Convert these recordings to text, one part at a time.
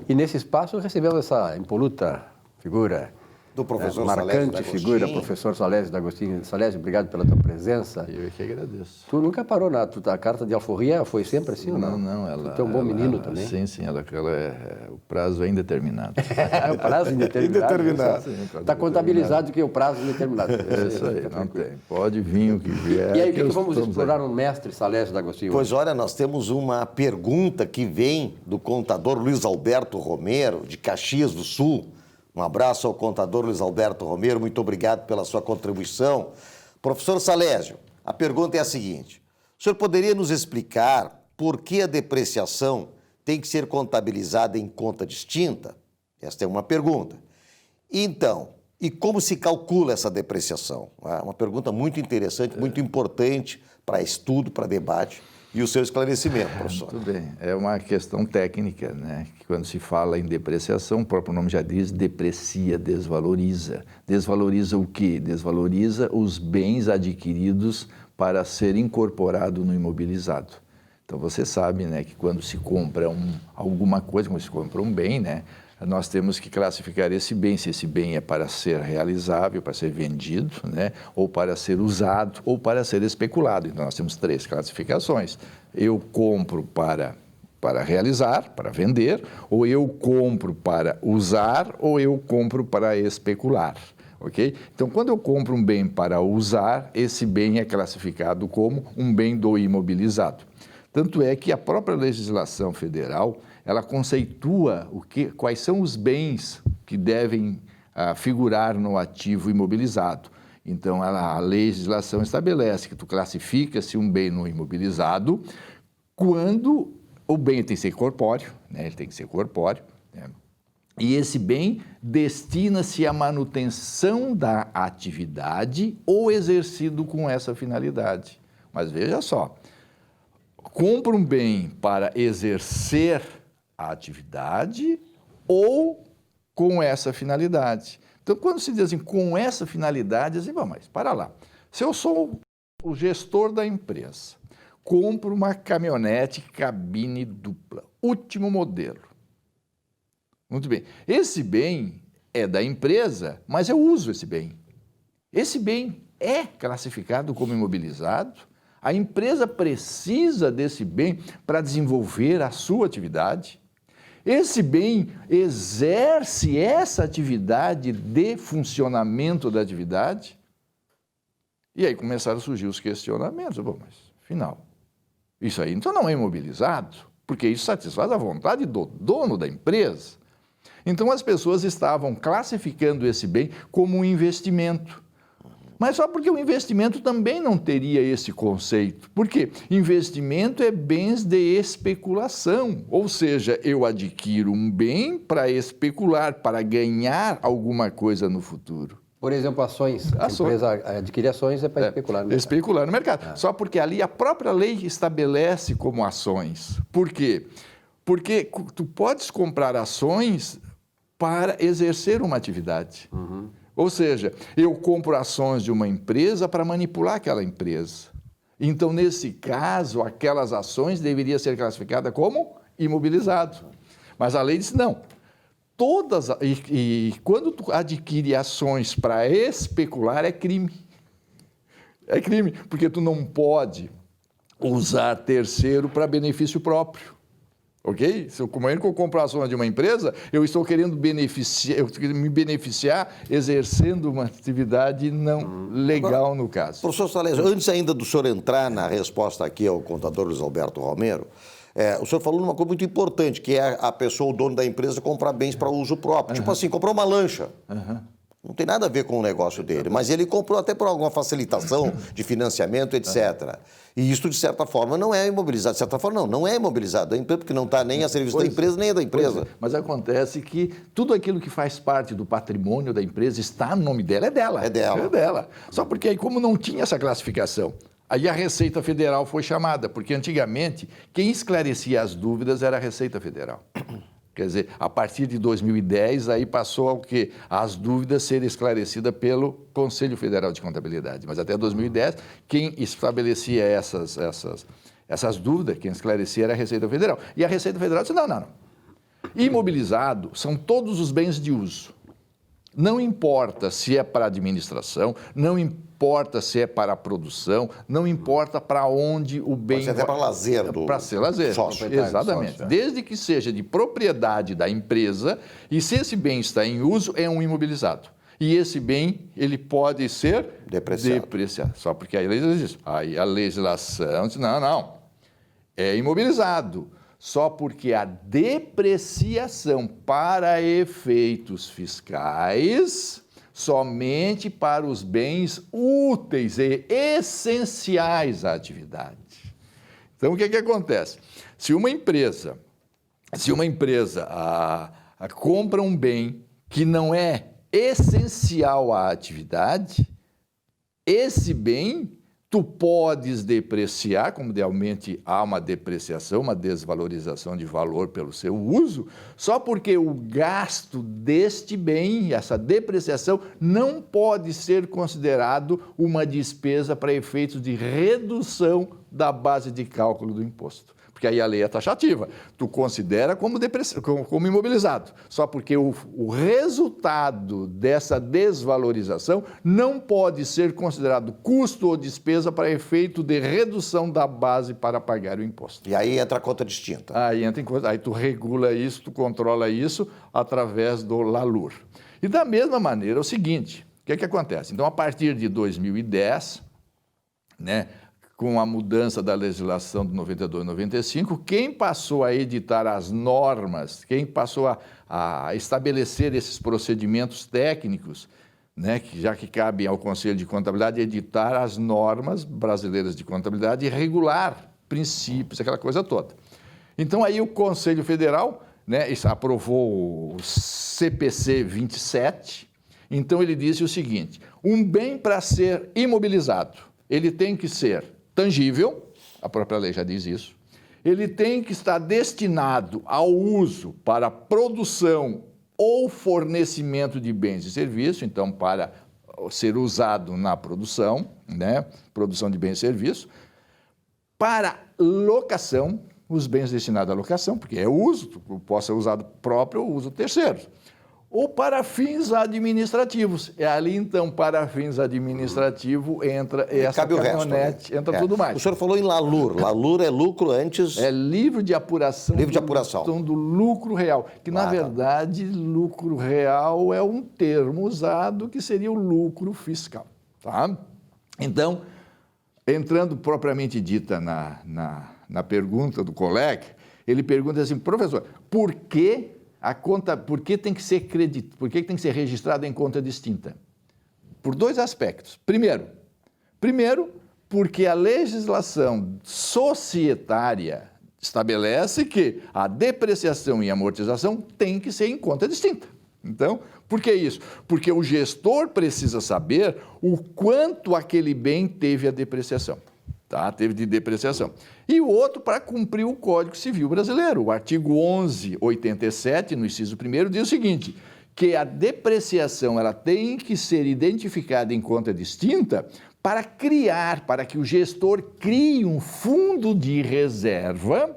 E nesse espaço recebemos essa impoluta figura, do professor marcante figura, professor Salésio D'Agostinho. Salésio, obrigado pela tua presença. Eu que agradeço. Tu nunca parou a carta de alforria foi sempre assim ou não? Não, ela... Tu é um bom menino também. Sim, o prazo é indeterminado. O prazo indeterminado. Está contabilizado que é o prazo indeterminado. É isso aí, não tem. Pode vir o que vier. E aí, vamos explorar o mestre Salésio D'Agostinho? Pois olha, nós temos uma pergunta que vem do contador Luiz Alberto Romero, de Caxias do Sul. Um abraço ao contador Luiz Alberto Romero, muito obrigado pela sua contribuição. Professor Salésio, a pergunta é a seguinte: o senhor poderia nos explicar por que a depreciação tem que ser contabilizada em conta distinta? Esta é uma pergunta. Então, e como se calcula essa depreciação? Uma pergunta muito interessante, muito importante para estudo, para debate. E o seu esclarecimento, professor. Muito bem. É uma questão técnica, né? Que quando se fala em depreciação, o próprio nome já diz, deprecia, desvaloriza. Desvaloriza o quê? Desvaloriza os bens adquiridos para ser incorporado no imobilizado. Então, você sabe, né, que quando se compra alguma coisa, quando se compra um bem, né, nós temos que classificar esse bem, se esse bem é para ser realizável, para ser vendido, né, ou para ser usado, ou para ser especulado. Então, nós temos 3 classificações. Eu compro para realizar, para vender, ou eu compro para usar, ou eu compro para especular. Ok? Então, quando eu compro um bem para usar, esse bem é classificado como um bem do imobilizado. Tanto é que a própria legislação federal, ela conceitua quais são os bens que devem figurar no ativo imobilizado. Então, a legislação estabelece que tu classifica-se um bem no imobilizado quando o bem tem que ser corpóreo, né? Ele tem que ser corpóreo, né? E esse bem destina-se à manutenção da atividade ou exercido com essa finalidade. Mas veja só, compra um bem para exercer a atividade ou com essa finalidade. Então, quando se diz assim, com essa finalidade, assim, bom, mas para lá. Se eu sou o gestor da empresa, compro uma caminhonete cabine dupla, último modelo. Muito bem. Esse bem é da empresa, mas eu uso esse bem. Esse bem é classificado como imobilizado. A empresa precisa desse bem para desenvolver a sua atividade. Esse bem exerce essa atividade de funcionamento da atividade. E aí começaram a surgir os questionamentos. Bom, mas, afinal, isso aí então não é imobilizado, porque isso satisfaz a vontade do dono da empresa. Então as pessoas estavam classificando esse bem como um investimento. Mas só porque o investimento também não teria esse conceito. Por quê? Investimento é bens de especulação, ou seja, eu adquiro um bem para especular, para ganhar alguma coisa no futuro. Por exemplo, ações. A empresa adquirir ações é para especular no mercado. Especular no mercado. Só porque ali a própria lei estabelece como ações. Por quê? Porque tu podes comprar ações para exercer uma atividade. Uhum. Ou seja, eu compro ações de uma empresa para manipular aquela empresa. Então, nesse caso, aquelas ações deveriam ser classificadas como imobilizado. Mas a lei disse não. E quando tu adquire ações para especular, é crime. É crime, porque tu não pode usar terceiro para benefício próprio. Ok? Se eu compro ações de uma empresa, eu estou querendo me beneficiar exercendo uma atividade não legal no caso. Professor Salésio, antes ainda do senhor entrar na resposta aqui ao contador Luiz Alberto Romero, o senhor falou numa coisa muito importante, que é a pessoa, o dono da empresa, comprar bens para uso próprio. Tipo assim, comprou uma lancha. Não tem nada a ver com o negócio dele, mas ele comprou até por alguma facilitação de financiamento, etc. E isso, de certa forma, não é imobilizado. De certa forma, não é imobilizado, porque não está nem a serviço da empresa, nem é da empresa. Mas acontece que tudo aquilo que faz parte do patrimônio da empresa está no nome dela, é dela. É dela. É dela. Só porque aí, como não tinha essa classificação, aí a Receita Federal foi chamada, porque antigamente quem esclarecia as dúvidas era a Receita Federal. Quer dizer, a partir de 2010, aí passou ao quê? As dúvidas serem esclarecidas pelo Conselho Federal de Contabilidade. Mas até 2010, quem estabelecia essas dúvidas, quem esclarecia era a Receita Federal. E a Receita Federal disse, não. Imobilizado são todos os bens de uso. Não importa se é para administração, não importa se é para a produção, não importa para onde o bem... Pode ser até para lazer. Para ser lazer, exatamente. Sócio, Desde que seja de propriedade da empresa e se esse bem está em uso, é um imobilizado. E esse bem, ele pode ser depreciado. Só porque a lei diz isso. Aí a legislação diz, não, é imobilizado. Só porque a depreciação para efeitos fiscais, somente para os bens úteis e essenciais à atividade. Então, o que acontece? Se uma empresa compra um bem que não é essencial à atividade, esse bem tu podes depreciar, como realmente há uma depreciação, uma desvalorização de valor pelo seu uso, só porque o gasto deste bem, essa depreciação, não pode ser considerado uma despesa para efeitos de redução da base de cálculo do imposto. Porque aí a lei é taxativa, tu considera como imobilizado, só porque o resultado dessa desvalorização não pode ser considerado custo ou despesa para efeito de redução da base para pagar o imposto. E aí entra a conta distinta. Aí tu regula isso, tu controla isso através do LALUR. E da mesma maneira é o seguinte, o que acontece? Então, a partir de 2010, com a mudança da legislação de 92 e 95, quem passou a editar as normas, quem passou a estabelecer esses procedimentos técnicos, já que cabe ao Conselho de Contabilidade editar as normas brasileiras de contabilidade e regular princípios, aquela coisa toda. Então, aí o Conselho Federal aprovou o CPC 27, então ele disse o seguinte, um bem para ser imobilizado, ele tem que ser tangível, a própria lei já diz isso, ele tem que estar destinado ao uso para produção ou fornecimento de bens e serviços, então para ser usado na produção, produção de bens e serviços, para locação, os bens destinados à locação, porque é uso, pode ser usado próprio ou uso terceiro, ou para fins administrativos. E ali, então, para fins administrativos, entra essa caminhonete, entra tudo mais. O senhor falou em LALUR. LALUR é lucro antes... É livro de apuração. Livro de apuração. Do lucro real. Que, na verdade, lucro real é um termo usado que seria o lucro fiscal. Tá? Então, entrando propriamente dita na pergunta do colega, ele pergunta assim, professor, por que tem que ser por que tem que ser registrado em conta distinta? Por dois aspectos. Primeiro, porque a legislação societária estabelece que a depreciação e amortização tem que ser em conta distinta. Então, por que isso? Porque o gestor precisa saber o quanto aquele bem teve a depreciação. Teve de depreciação. E o outro para cumprir o Código Civil Brasileiro. O artigo 1187, no inciso 1º, diz o seguinte, que a depreciação ela tem que ser identificada em conta distinta para que o gestor crie um fundo de reserva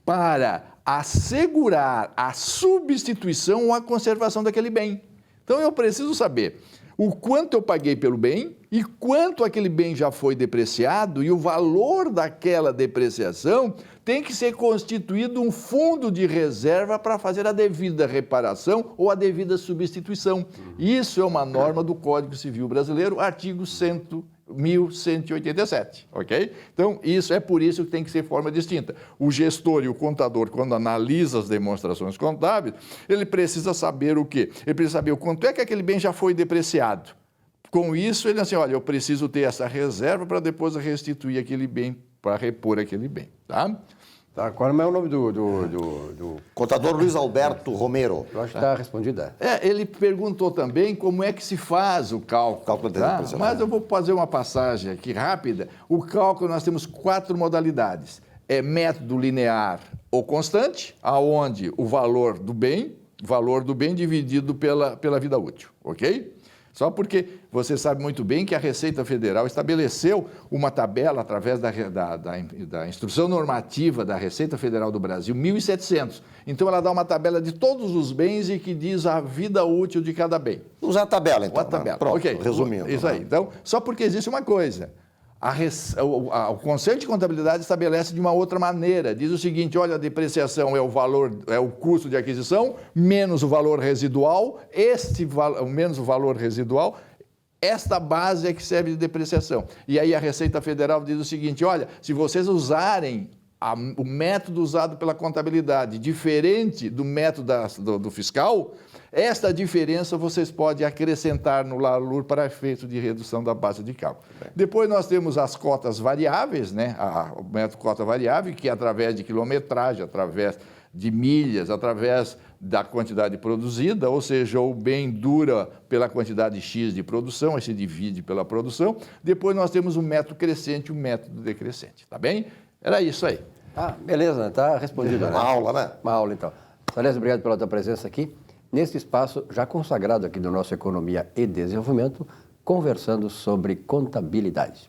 para assegurar a substituição ou a conservação daquele bem. Então, eu preciso saber o quanto eu paguei pelo bem e quanto aquele bem já foi depreciado e o valor daquela depreciação tem que ser constituído um fundo de reserva para fazer a devida reparação ou a devida substituição. Isso é uma norma do Código Civil Brasileiro, artigo 1187, ok? Então, é por isso que tem que ser forma distinta. O gestor e o contador, quando analisa as demonstrações contábeis, ele precisa saber o quê? Ele precisa saber o quanto é que aquele bem já foi depreciado. Com isso, ele diz assim, olha, eu preciso ter essa reserva para depois restituir aquele bem, para repor aquele bem, tá? Qual é o nome do... Contador Luiz Alberto Romero. Eu acho que está respondida. Ele perguntou também como é que se faz o cálculo. Mas eu vou fazer uma passagem aqui rápida. O cálculo, nós temos 4 modalidades. É método linear ou constante, aonde o valor do bem dividido pela vida útil, ok? Só porque você sabe muito bem que a Receita Federal estabeleceu uma tabela através da Instrução Normativa da Receita Federal do Brasil, 1.700. Então, ela dá uma tabela de todos os bens e que diz a vida útil de cada bem. Usar a tabela, então. A tabela. Pronto, Ok, resumindo. Isso aí. Então, só porque existe uma coisa. O Conselho de Contabilidade estabelece de uma outra maneira. Diz o seguinte, olha, a depreciação é o valor, é o custo de aquisição, menos o valor residual, menos o valor residual, esta base é que serve de depreciação. E aí a Receita Federal diz o seguinte, olha, se vocês usarem o método usado pela contabilidade diferente do método do fiscal, esta diferença vocês podem acrescentar no LALUR para efeito de redução da base de cálculo. Depois nós temos as cotas variáveis, né? O método cota variável, que é através de quilometragem, através de milhas, através da quantidade produzida, ou seja, o bem dura pela quantidade X de produção, aí se divide pela produção. Depois nós temos o método crescente e o método decrescente, tá bem? Era isso aí. Ah, beleza, tá respondido. Uma aula, né? Uma aula, então. Salésio, obrigado pela tua presença aqui, neste espaço já consagrado aqui do nosso Economia e Desenvolvimento, conversando sobre contabilidade.